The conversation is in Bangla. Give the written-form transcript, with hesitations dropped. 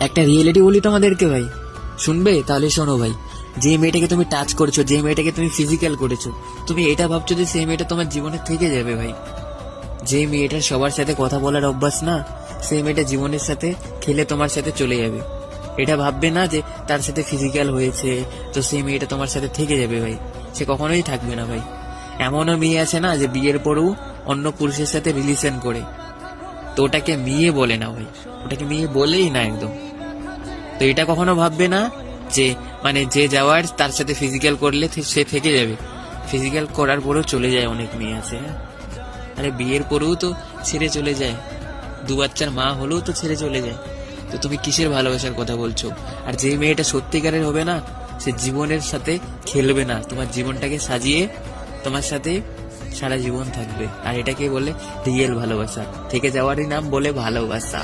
একটা রিয়েলিটি বলি তোমাদেরকে ভাই, শুনবে? তাহলে শোনো ভাই, যে মেয়েটাকে তুমি টাচ করছো, যে মেয়েটাকে তুমি ফিজিক্যাল করেছো, তুমি এটা ভাবছো যে সেই মেয়েটা তোমার জীবনে থেকে যাবে ভাই। যে মেয়েটার সবার সাথে কথা বলার অভ্যাস না, সেই মেয়েটা জীবনের সাথে খেলে তোমার সাথে চলে যাবে। এটা ভাববে না যে তার সাথে ফিজিক্যাল হয়েছে তো সেই মেয়েটা তোমার সাথে থেকে যাবে ভাই, সে কখনোই থাকবে না ভাই। এমনও মেয়ে আছে না যে বিয়ের পরেও অন্য পুরুষের সাথে রিলেশন করে, তো ওটাকে মেয়ে বলে না ভাই, ওটাকে মেয়ে বলেই না একদম। তো এটা কখনো ভাববে না যে মানে যে যাওয়ার তার সাথে ফিজিক্যাল করলে সে থেকে যাবে। ফিজিক্যাল করার পরেও চলে যায় অনেক মেয়ে আছে, হ্যাঁ। আরে বিয়ের পরেও তো ছেড়ে চলে যায়, 2 বাচ্চার মা হলেও তো ছেড়ে চলে যায়। তো তুমি কিসের ভালোবাসার কথা বলছো? আর যে মেয়েটা সত্যিকারের হবে না, সে জীবনের সাথে খেলবে না, তোমার জীবনটাকে সাজিয়ে তোমার সাথে সারা জীবন থাকবে। আর এটাকে বলে রিয়েল ভালোবাসা, থেকে যাওয়ারই নাম বলে ভালোবাসা।